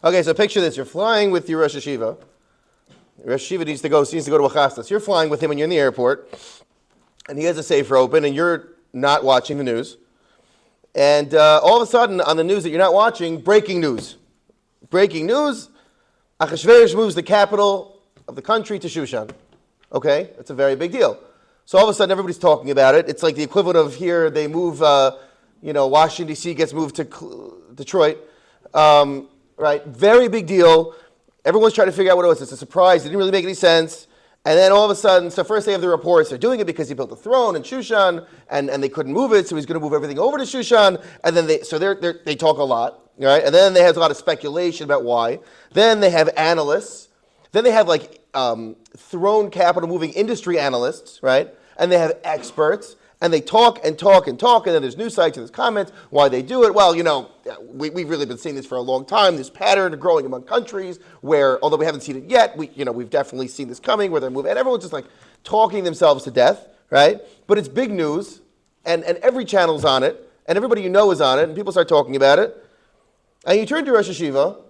Okay, so picture this. You're flying with your Rosh Hashiva. Rosh Hashiva needs to go to a chasnas. You're flying with him and you're in the airport, and he has a safer open, and you're not watching the news. And all of a sudden, on the news that you're not watching, breaking news. Breaking news, Achashverosh moves the capital of the country to Shushan. Okay, that's a very big deal. So all of a sudden, everybody's talking about it. It's like the equivalent of here, they move, Washington, D.C. gets moved to Detroit. Right, very big deal. Everyone's trying to figure out what it was. It's a surprise. It didn't really make any sense. And then all of a sudden, so first they have the reports. They're doing it because he built a throne in Shushan, and they couldn't move it, so he's going to move everything over to Shushan. And then they talk a lot, right? And then they have a lot of speculation about why. Then they have analysts. Then they have throne capital moving industry analysts, right? And they have experts. And they talk and talk and talk, and then there's news sites and there's comments why they do it. Well, we've really been seeing this for a long time. This pattern growing among countries where, although we haven't seen it yet, we've definitely seen this coming where they're moving, and everyone's just talking themselves to death, right? But it's big news, and every channel's on it, and everybody you know is on it, and people start talking about it. And you turn to Rosh Hashiva,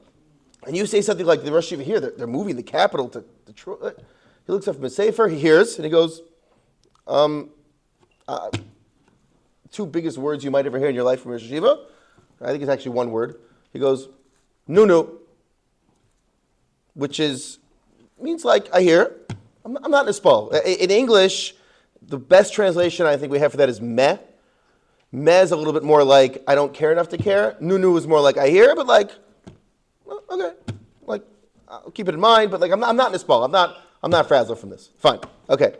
and you say something like, the Rosh Hashiva here, they're moving the capital to Detroit. He looks up from his sefer, he hears, and he goes, two biggest words you might ever hear in your life from Rosh Hashiva. I think it's actually one word. He goes, "Nunu," which means I hear. I'm not nispal. In English, the best translation I think we have for that is meh. Meh is a little bit more like I don't care enough to care. Nunu is more like I hear, but okay, I'll keep it in mind. But I'm not nispal. I'm not frazzled from this. Fine. Okay.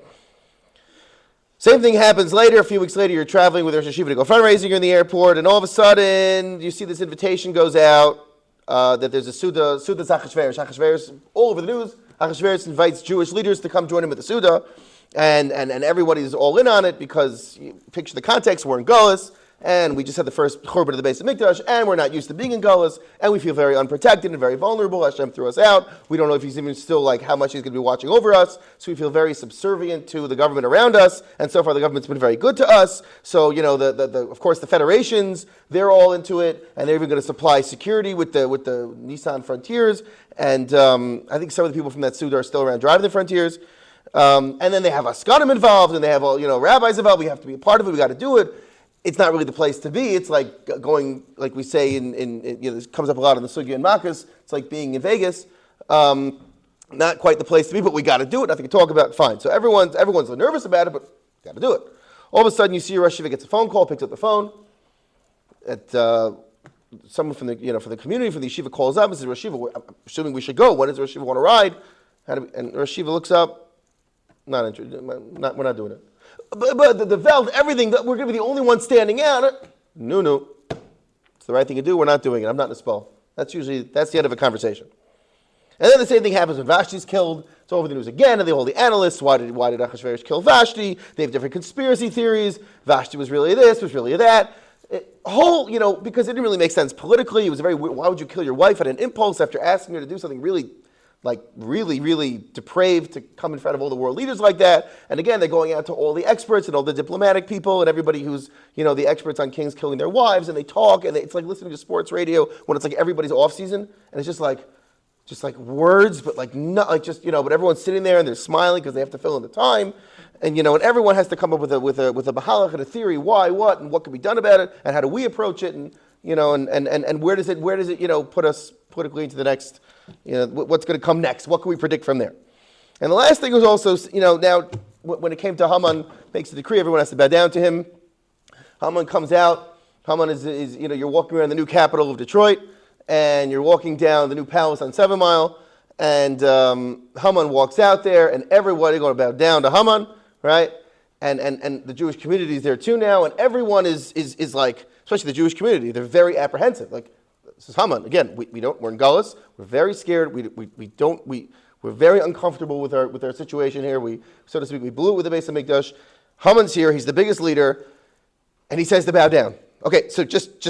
Same thing happens later. A few weeks later, you're traveling with Rosh Hashiva to go fundraising. You're in the airport, and all of a sudden, you see this invitation goes out that there's a Suda Achashverosh. Achashverosh, all over the news, Achashverosh invites Jewish leaders to come join him at the Suda, and everybody's all in on it because, you picture the context, we're in Gullus, and we just had the first Churban of the base of Mikdash, and we're not used to being in Gullus, and we feel very unprotected and very vulnerable. Hashem threw us out. We don't know if he's even still, how much he's going to be watching over us, so we feel very subservient to the government around us, and so far the government's been very good to us. So, of course, the federations, they're all into it, and they're even going to supply security with the Nissan Frontiers, and I think some of the people from that Suda are still around driving the Frontiers. And then they have Askanim involved, and they have all, rabbis involved. We have to be a part of it. We got to do it. It's not really the place to be. It's like going, like we say this comes up a lot in the Sugya and Makkos. It's like being in Vegas. Not quite the place to be, but we got to do it. Nothing to talk about. Fine. So everyone's nervous about it, but got to do it. All of a sudden, you see Rosh Hashiva gets a phone call, picks up the phone. Someone from the community, from the yeshiva, calls up and says, "Rosh Hashiva, I'm assuming we should go. When does Rosh Hashiva want to ride?" And Rosh Hashiva looks up. Not interested. We're not doing it. But the Veld, everything, we're going to be the only ones standing out. No. It's the right thing to do. We're not doing it. I'm not nispal. That's the end of a conversation. And then the same thing happens when Vashti's killed. It's over the news again, and they hold the analysts. Why did Achashverosh kill Vashti? They have different conspiracy theories. Vashti was really this, was really that. Because it didn't really make sense politically. It was why would you kill your wife at an impulse after asking her to do something really depraved to come in front of all the world leaders like that? And again, they're going out to all the experts and all the diplomatic people and everybody who's, the experts on kings killing their wives, and they talk, and it's like listening to sports radio when it's like everybody's off season, and it's just like words, but but everyone's sitting there and they're smiling because they have to fill in the time, and and everyone has to come up with a mahalach and a theory, why, what, and what can be done about it, and how do we approach it, and and where does it put us politically into the next. What's going to come next? What can we predict from there? And the last thing was also, now when it came to Haman, makes a decree, everyone has to bow down to him. Haman comes out. Haman is you're walking around the new capital of Detroit, and you're walking down the new palace on 7 Mile, and Haman walks out there, and everybody going to bow down to Haman, right? And the Jewish community is there too now, and everyone is like, especially the Jewish community, they're very apprehensive. This is Haman. Again, we're in Gullus. We're very scared. We're very uncomfortable with our situation here. We, so to speak, we blew it with the base of Mikdash. Haman's here. He's the biggest leader, and he says to bow down. Okay, so just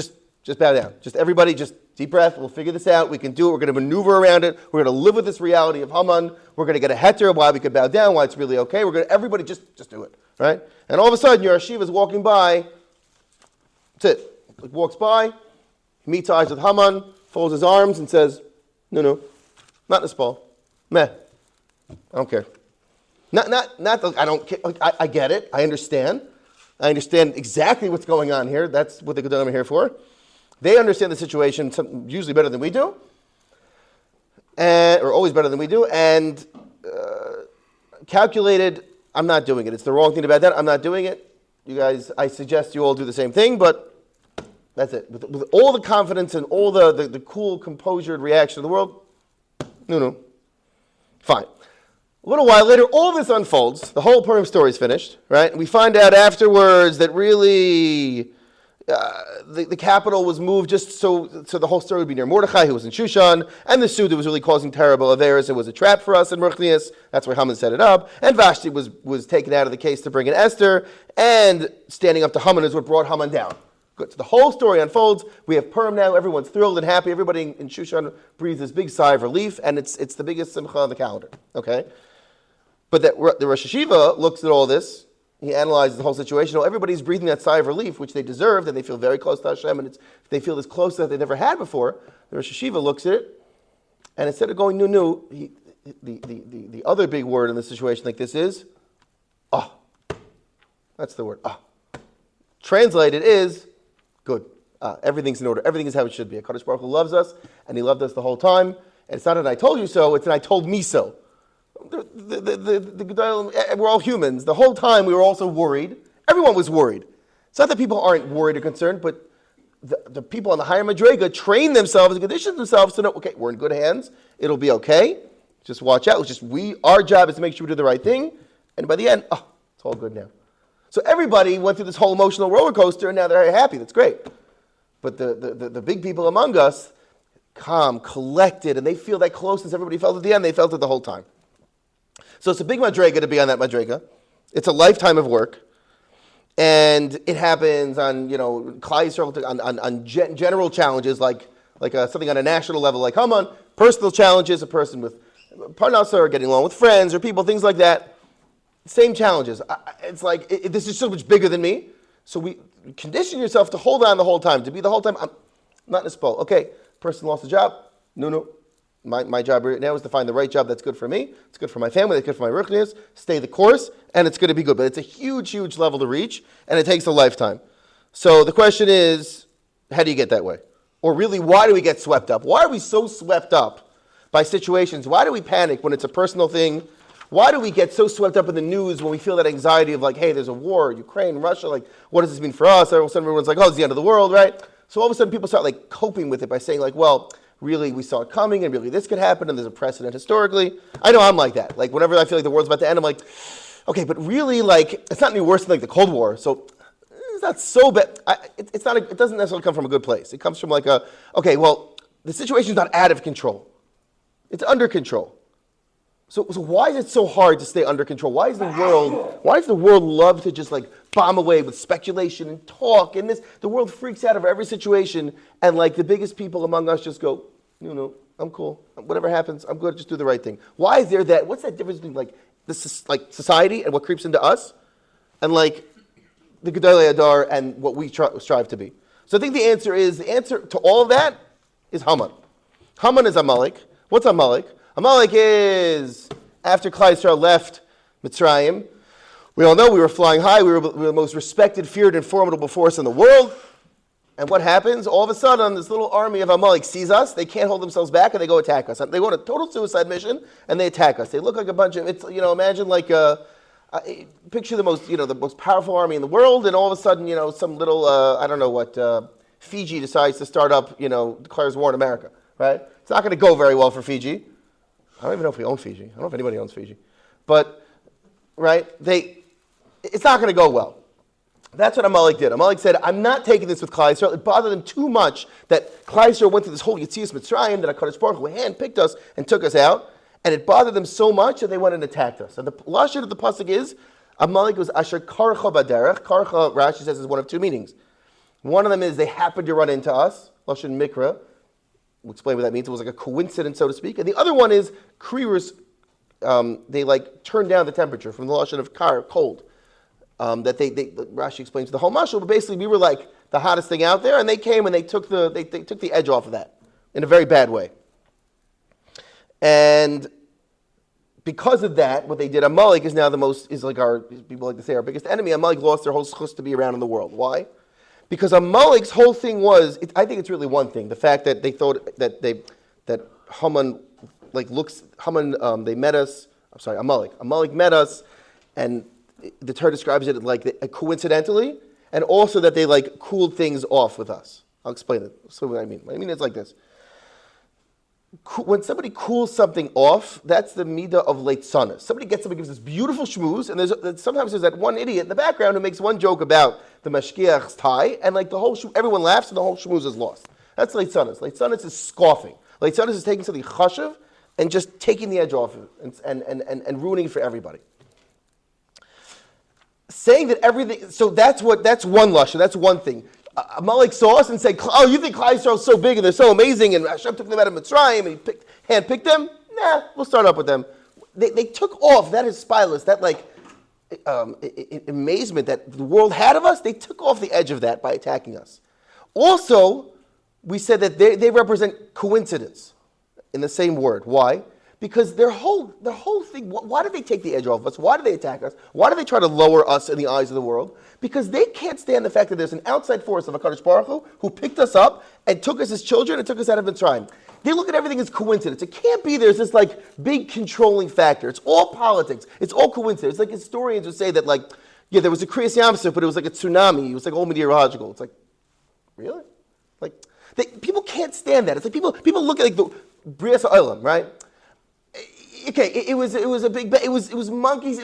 bow down. Just everybody, just deep breath. We'll figure this out. We can do it. We're going to maneuver around it. We're going to live with this reality of Haman. We're going to get a heter why we could bow down, why it's really okay. Everybody just do it, right? And all of a sudden, your yeshiva is walking by. That's it. Walks by. He meets eyes with Haman, folds his arms, and says, No. Not Nespal. Meh. I don't care. I don't care. I get it. I understand. I understand exactly what's going on here. That's what the Gedolim are here for. They understand the situation usually better than we do, or always better than we do, and calculated, I'm not doing it. It's the wrong thing about that. I'm not doing it. You guys, I suggest you all do the same thing, but that's it. With all the confidence and all the cool, composure reaction of the world, no. Fine. A little while later, all this unfolds. The whole Purim story is finished, right? And we find out afterwards that really the capital was moved just so the whole story would be near Mordechai, who was in Shushan, and the Suda was really causing terrible affairs. It was a trap for us in Ruchnius. That's why Haman set it up. And Vashti was taken out of the case to bring in Esther, and standing up to Haman is what brought Haman down. Good. So the whole story unfolds. We have Purim now. Everyone's thrilled and happy. Everybody in Shushan breathes this big sigh of relief, and it's the biggest simcha on the calendar. Okay? But the Rosh Hashiva looks at all this. He analyzes the whole situation. Everybody's breathing that sigh of relief, which they deserved, and they feel very close to Hashem, and they feel this close that they never had before. The Rosh Hashiva looks at it, and instead of going no, the other big word in a situation like this is, ah. That's the word, ah. Translated is, good. Everything's in order. Everything is how it should be. HaKadosh Baruch Hu loves us, and He loved us the whole time. And it's not an I told you so, it's an I told me so. We're all humans. The whole time we were also worried. Everyone was worried. It's not that people aren't worried or concerned, but the people on the higher Madrega train themselves and condition themselves to know, okay, we're in good hands. It'll be okay. Just watch out. Our job is to make sure we do the right thing. And by the end, it's all good now. So everybody went through this whole emotional roller coaster, and now they're happy. That's great. But the big people among us, calm, collected, and they feel that closeness everybody felt at the end. They felt it the whole time. So it's a big madrega to be on that madrega. It's a lifetime of work. And it happens on, Klal Yisrael, on general challenges, like something on a national level, like Haman, personal challenges, a person with parnasa or getting along with friends or people, things like that. Same challenges. It's like, this is so much bigger than me. So we condition yourself to hold on the whole time, to be the whole time. I'm not in a spell. Okay, person lost a job. No. My job right now is to find the right job that's good for me. It's good for my family. It's good for my ruchnius. Stay the course, and it's going to be good. But it's a huge, huge level to reach, and it takes a lifetime. So the question is, how do you get that way? Or really, why do we get swept up? Why are we so swept up by situations? Why do we panic when it's a personal thing? Why do we get so swept up in the news when we feel that anxiety of like, hey, there's a war, Ukraine, Russia, like, what does this mean for us? All of a sudden, everyone's like, it's the end of the world, right? So all of a sudden, people start like coping with it by saying like, well, really, we saw it coming, and really this could happen, and there's a precedent historically. I know I'm like that. Like, whenever I feel like the world's about to end, I'm like, okay, but really, like, it's not any worse than like the Cold War, so it's not so bad. It doesn't necessarily come from a good place. It comes from like the situation's not out of control. It's under control. So why is it so hard to stay under control? Why does the world love to just like bomb away with speculation and talk and this? The world freaks out over every situation, and like the biggest people among us just go, I'm cool. Whatever happens, I'm good. Just do the right thing. Why is there that? What's that difference between like this like society and what creeps into us, and like the Gedolei Adar and what we strive to be? So I think the answer to all of that is Haman. Haman is Amalek. What's Amalek? Amalek is, after Klal Yisrael left Mitzrayim, we all know we were flying high, we were the most respected, feared, and formidable force in the world. And what happens? All of a sudden, this little army of Amalek sees us, they can't hold themselves back, and they go attack us. They go on a total suicide mission, and they attack us. They look like a bunch of, imagine like picture the most powerful army in the world, and all of a sudden, some little, Fiji decides to start up, declares war in America, right? It's not going to go very well for Fiji. I don't even know if we own Fiji. I don't know if anybody owns Fiji. But, right, it's not going to go well. That's what Amalek did. Amalek said, I'm not taking this with Klal Yisrael. It bothered them too much that Klal Yisrael went through this whole Yetzias Mitzrayim, that HaKadosh Baruch Hu handpicked us and took us out. And it bothered them so much that they went and attacked us. And the lashon of the pasuk is, Amalek was Asher Karcha Baderech. Karcha, Rashi says, is one of two meanings. One of them is they happened to run into us, lashon Mikra. We'll explain what that means. It was like a coincidence, so to speak. And the other one is Kriris. They like turned down the temperature from the lashon of cold. That Rashi explains the whole mashal. But basically, we were like the hottest thing out there, and they came and they took the edge off of that in a very bad way. And because of that, what they did, Amalek is now people like to say, our biggest enemy. Amalek lost their whole schus to be around in the world. Why? Because Amalek's whole thing was, I think it's really one thing, the fact that they thought that Haman, they met us, Amalek met us, and the Torah describes it like coincidentally, and also that they cooled things off with us. I'll explain it. So what I mean. What I mean is like this. When somebody cools something off, that's the midah of leitzana. Somebody gives this beautiful shmooze, and sometimes there's that one idiot in the background who makes one joke about the mashkiach's tie, and everyone laughs, and the whole shmooze is lost. That's leitzanas. Leitzanas is scoffing. Leitzanas is taking something chashuv and just taking the edge off it and ruining it for everybody. Saying that everything, so that's one lashon, that's one thing. Amalek saw us and said, "Oh, you think Klal Yisrael is so big and they're so amazing, and Hashem took them out of Mitzrayim and He handpicked them? Nah, we'll start up with them." They took off that spileless, that amazement that the world had of us. They took off the edge of that by attacking us. Also, we said that they represent coincidence in the same word. Why? Because their whole thing, why did they take the edge off of us? Why did they attack us? Why did they try to lower us in the eyes of the world? Because they can't stand the fact that there's an outside force of HaKadosh Baruch Hu who picked us up and took us as children and took us out of Mitzrayim. They look at everything as coincidence. It can't be there's this big controlling factor. It's all politics. It's all coincidence. It's like historians would say that there was a Kriyas Yamsuf, but it was like a tsunami. It was all meteorological. It's like, really? People can't stand that. It's like people look at the Brias HaOlam, right? Okay, it was a big. It was monkeys.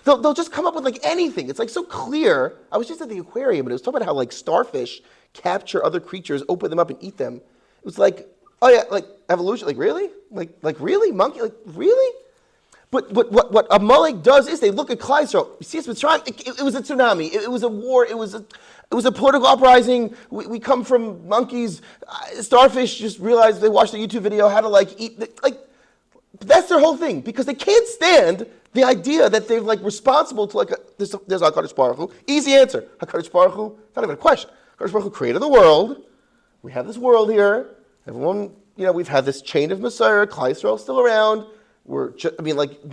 They'll just come up with anything. It's so clear. I was just at the aquarium and it was talking about how starfish capture other creatures, open them up and eat them. It was evolution. Really? Really? Monkey? Really? But what Amalek does is they look at Klal Yisrael. You see, it's Mitzrayim. It was a tsunami. It was a war. It was a political uprising. We come from monkeys. Starfish just realized they watched a YouTube video how to eat. That's their whole thing, because they can't stand the idea that they're responsible to there's HaKadosh Baruch Hu. Easy answer. HaKadosh Baruch Hu, not even a question. HaKadosh Baruch Hu created the world. We have this world here. Everyone, we've had this chain of Messiah. Klal Yisrael is still around.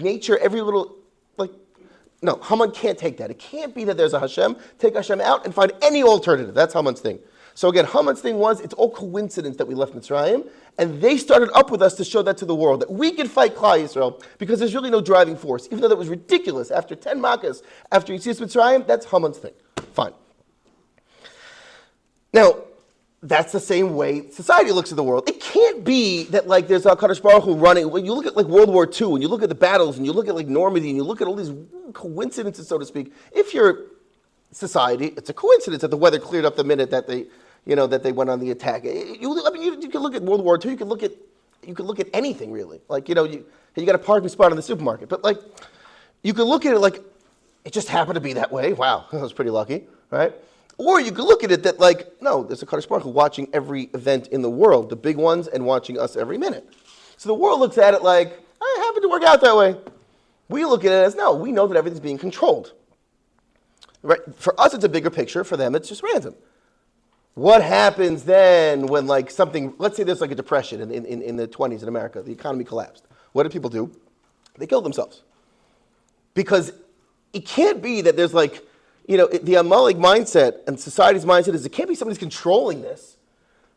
Nature, every little, no, Haman can't take that. It can't be that there's a Hashem. Take Hashem out and find any alternative. That's Haman's thing. So again, Haman's thing was, it's all coincidence that we left Mitzrayim, and they started up with us to show that to the world, that we can fight Klal Yisrael, because there's really no driving force. Even though that was ridiculous, after 10 Makkahs, after Yetzias Mitzrayim, that's Haman's thing. Fine. Now, that's the same way society looks at the world. It can't be that there's HaKadosh Baruch Hu running. When you look at World War II, and you look at the battles, and you look at Normandy, and you look at all these coincidences, so to speak, if you're society, it's a coincidence that the weather cleared up the minute that they went on the attack. You can look at World War II. You can look at anything really. You got a parking spot in the supermarket, but you can look at it it just happened to be that way. Wow, I was pretty lucky, right? Or you can look at it that no, there's a Kadosh Baruch Hu watching every event in the world, the big ones, and watching us every minute. So the world looks at it it happened to work out that way. We look at it as no, we know that everything's being controlled. Right? For us, it's a bigger picture. For them, it's just random. What happens then when something, let's say there's a depression in the 20s in America, the economy collapsed. What do people do? They kill themselves. Because it can't be that there's the Amalek mindset and society's mindset is it can't be somebody's controlling this,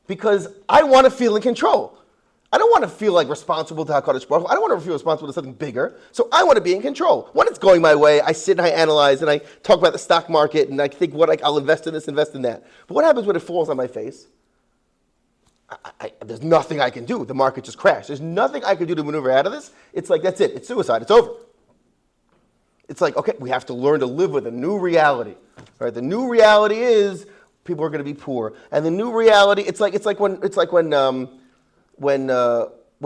because I want to feel in control. I don't want to feel responsible to HaKadosh Baruch Hu. I don't want to feel responsible to something bigger. So I want to be in control. When it's going my way, I sit and I analyze and I talk about the stock market and I think I'll invest in this, invest in that. But what happens when it falls on my face? There's nothing I can do. The market just crashed. There's nothing I can do to maneuver out of this. It's that's it. It's suicide. It's over. It's okay, we have to learn to live with a new reality. Right? The new reality is people are going to be poor, and the new reality it's like when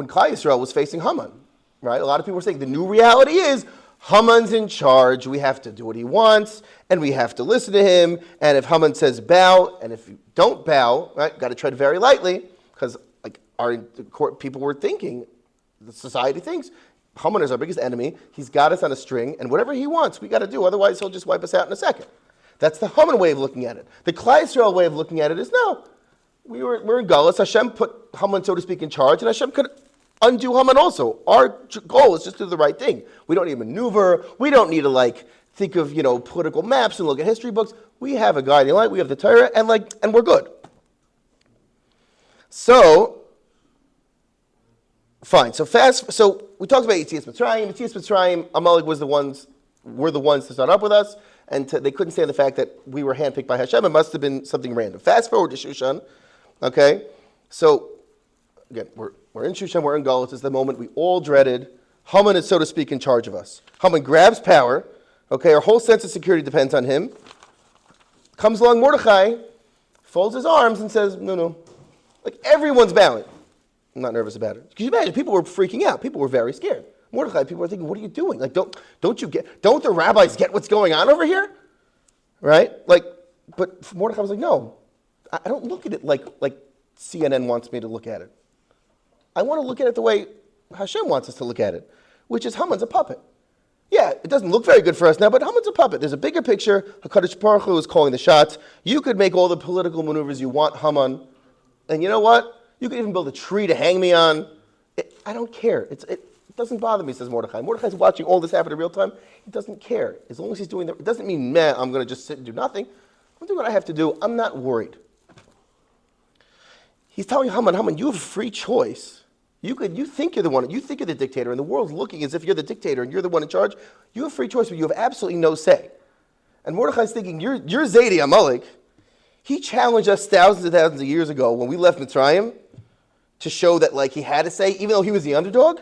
Klal Yisrael was facing Haman, right? A lot of people were saying the new reality is Haman's in charge. We have to do what he wants, and we have to listen to him. And if Haman says bow, and if you don't bow, right, got to tread very lightly, because people were thinking, the society thinks, Haman is our biggest enemy. He's got us on a string, and whatever he wants, we got to do. Otherwise, he'll just wipe us out in a second. That's the Haman way of looking at it. The Klal Yisrael way of looking at it is no. We're in Galus. Hashem put Haman, so to speak, in charge, and Hashem could undo Haman also. Our goal is just to do the right thing. We don't need to maneuver. We don't need to think of political maps and look at history books. We have a guiding light. We have the Torah, and we're good. So, fine. So we talked about Yetzias Mitzrayim. Yetzias Mitzrayim, Amalek were the ones to start up with us, and they couldn't stand the fact that we were handpicked by Hashem. It must have been something random. Fast forward to Shushan, okay? So, again, we're in Shushan, we're in Galus. It's the moment we all dreaded. Haman is, so to speak, in charge of us. Haman grabs power, okay? Our whole sense of security depends on him. Comes along Mordechai, folds his arms and says, no. Everyone's bowing. I'm not nervous about it. Can you imagine? People were freaking out. People were very scared. Mordechai, people were thinking, what are you doing? Don't the rabbis get what's going on over here? Right? But Mordechai was like, no, I don't look at it like CNN wants me to look at it. I want to look at it the way Hashem wants us to look at it, which is Haman's a puppet. Yeah, it doesn't look very good for us now, but Haman's a puppet. There's a bigger picture. HaKadosh Baruch Hu is calling the shots. You could make all the political maneuvers you want, Haman. And you know what? You could even build a tree to hang me on. I don't care. It doesn't bother me, says Mordechai. Mordechai's watching all this happen in real time. He doesn't care. As long as he's doing that, it doesn't mean, I'm going to just sit and do nothing. I'm doing what I have to do. I'm not worried. He's telling Haman, you have a free choice. You think you're the one, you think you're the dictator, and the world's looking as if you're the dictator and you're the one in charge. You have free choice, but you have absolutely no say. And Mordechai's thinking, you're Zaidi Amalek. He challenged us thousands and thousands of years ago when we left Mitzrayim to show that he had to say, even though he was the underdog,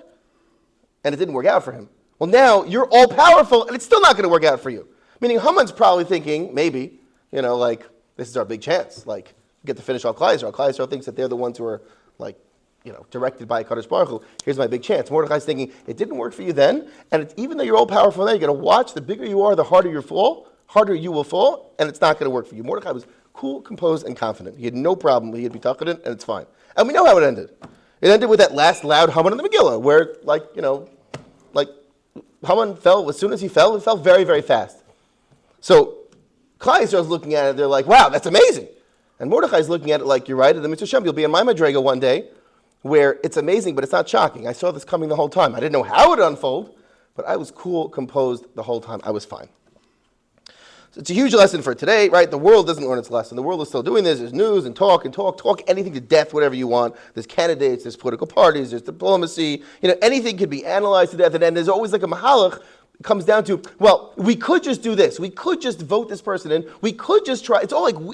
and it didn't work out for him. Well, now you're all powerful, and it's still not going to work out for you. Meaning Haman's probably thinking, maybe, this is our big chance. We get to finish all Klal Yisrael. Klal Yisrael thinks that they're the ones who are directed by HaKadosh Baruch Hu. Here's my big chance. Mordechai's thinking, it didn't work for you then, and even though you're all powerful now, you're going to watch. The bigger you are, the harder you will fall, and it's not going to work for you. Mordechai was cool, composed, and confident. He had no problem. He had bitachon, and it's fine. And we know how it ended. It ended with that last loud Haman in the Megillah, where, Haman fell. As soon as he fell, it fell very, very fast. So Klal Yisrael's looking at it, they're like, wow, that's amazing. And Mordechai's looking at it like, you're right, at the Mitzvah Shem, you'll be in my Madrega one day, where it's amazing, but it's not shocking. I saw this coming the whole time. I didn't know how it would unfold, but I was cool, composed the whole time. I was fine. So it's a huge lesson for today, right? The world doesn't learn its lesson. The world is still doing this. There's news and talk, anything to death, whatever you want. There's candidates, there's political parties, there's diplomacy. Anything could be analyzed to death, and then there's always a mahalach. It comes down to, well, we could just do this. We could just vote this person in. We could just try. It's all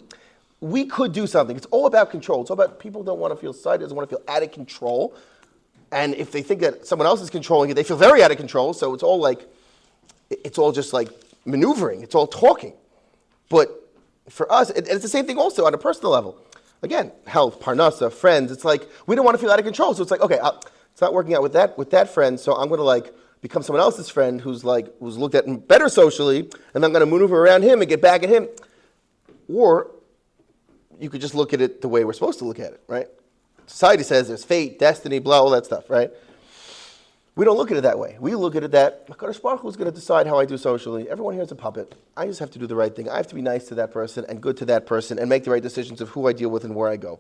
we could do something. It's all about control. It's all about people don't want to feel sighted, doesn't want to feel out of control. And if they think that someone else is controlling it, they feel very out of control. So it's all just maneuvering. It's all talking. But for us, it's the same thing also on a personal level. Again, health, parnasa, friends. It's we don't want to feel out of control. So it's okay, it's not working out with that friend. So I'm going to become someone else's friend who's looked at better socially, and I'm going to maneuver around him and get back at him. Or you could just look at it the way we're supposed to look at it, right? Society says there's fate, destiny, blah, all that stuff, right? We don't look at it that way. We look at it that HaKadosh Baruch Hu is going to decide how I do socially. Everyone here is a puppet. I just have to do the right thing. I have to be nice to that person and good to that person and make the right decisions of who I deal with and where I go.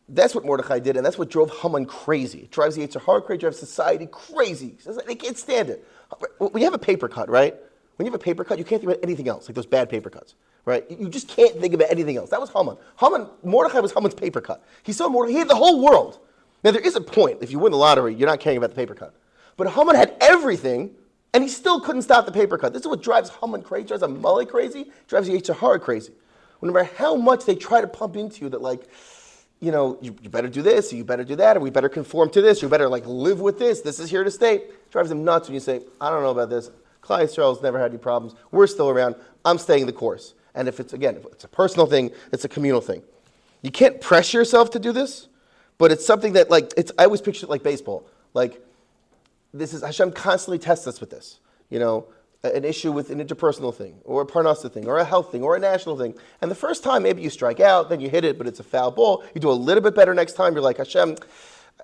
That's what Mordechai did, and that's what drove Haman crazy. It drives the Yetzer Hara crazy, drives society crazy. They can't stand it. When you have a paper cut, right? When you have a paper cut, you can't think about anything else, like those bad paper cuts, right? You just can't think about anything else. That was Haman. Mordechai was Haman's paper cut. He saw Mordechai. He had the whole world. Now, there is a point. If you win the lottery, you're not caring about the paper cut. But Haman had everything, and he still couldn't stop the paper cut. This is what drives Haman crazy, drives Amalek crazy, drives the Yetzer Hara crazy. No matter how much they try to pump into you that, you better do this, or you better do that, or we better conform to this, or you better, live with this. This is here to stay. It drives them nuts when you say, I don't know about this. Klal Yisrael's never had any problems. We're still around. I'm staying the course. And if it's a personal thing, it's a communal thing. You can't pressure yourself to do this. But it's something that, I always picture it like baseball. This is, Hashem constantly tests us with this. An issue with an interpersonal thing, or a parnasa thing, or a health thing, or a national thing. And the first time, maybe you strike out, then you hit it, but it's a foul ball. You do a little bit better next time. You're like, Hashem,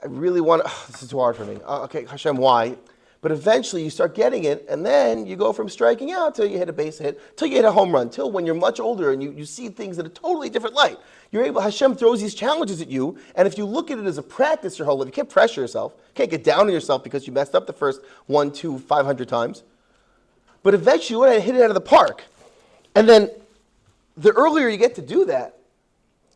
I really want this is too hard for me. Okay, Hashem, why? But eventually you start getting it, and then you go from striking out till you hit a base hit, till you hit a home run, till when you're much older and you see things in a totally different light. Hashem throws these challenges at you, and if you look at it as a practice your whole life, you can't pressure yourself, you can't get down on yourself because you messed up the first 1, 2, 500 times. But eventually you want to hit it out of the park. And then the earlier you get to do that,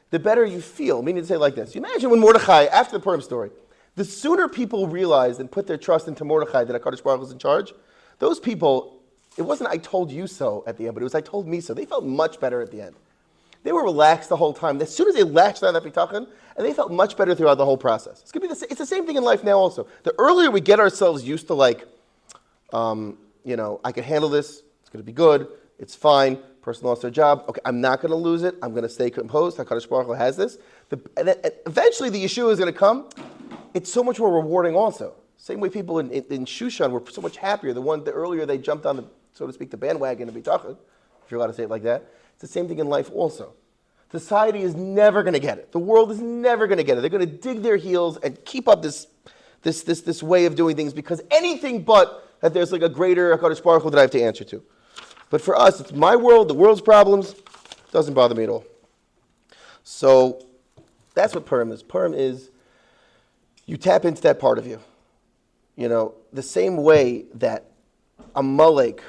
the better you feel. Meaning to say like this. You imagine when Mordechai, after the Purim story, the sooner people realized and put their trust into Mordechai that HaKadosh Baruch Hu was in charge, those people, it wasn't I told you so at the end, but it was I told me so. They felt much better at the end. They were relaxed the whole time. As soon as they latched on that bitachon, and they felt much better throughout the whole process. It's the same thing in life now also. The earlier we get ourselves used to I can handle this, it's going to be good, it's fine, person lost their job, okay, I'm not going to lose it, I'm going to stay composed, HaKadosh Baruch Hu has this. And eventually the Yeshua is going to come. It's so much more rewarding also. Same way people in Shushan were so much happier. The earlier they jumped on the, so to speak, the bandwagon of bitachon, if you're allowed to say it like that. It's the same thing in life also. Society is never going to get it. The world is never going to get it. They're going to dig their heels and keep up this way of doing things because anything but that there's like a greater HaKadosh Baruch Hu that I have to answer to. But for us, it's my world, the world's problems. It doesn't bother me at all. So that's what Purim is. Purim is you tap into that part of you. The same way that Amalek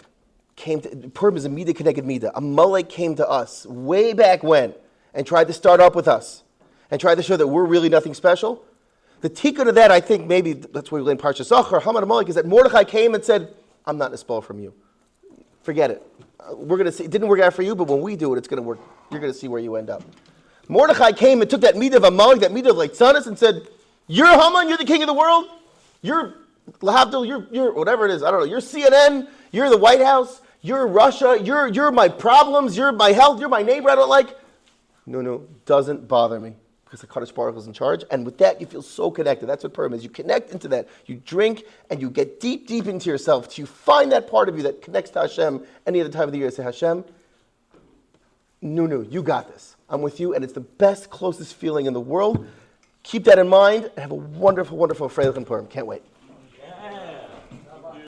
came to, Purim is a midah connected midah. Amalek came to us way back when and tried to start up with us and tried to show that we're really nothing special. The tikkun of that, I think maybe that's why we learn Parsha Zachor, Haman Amalek, is that Mordechai came and said, I'm not nisbal from you. Forget it. We're going to see, it didn't work out for you, but when we do it, it's going to work. You're going to see where you end up. Mordechai came and took that midah of Amalek, that midah of Leitzanis, and said, you're Haman, you're the king of the world, you're Lahavdil, you're whatever it is, I don't know, you're CNN, you're the White House, you're Russia, you're my problems, you're my health, you're my neighbor I don't like. No, doesn't bother me because the HaKadosh Baruch Hu is in charge. And with that, you feel so connected. That's what Purim is. You connect into that. You drink and you get deep into yourself till you find that part of you that connects to Hashem any other time of the year. Say, Hashem, you got this. I'm with you, and it's the best, closest feeling in the world. Keep that in mind and have a wonderful, wonderful Freilich and Purim. Can't wait.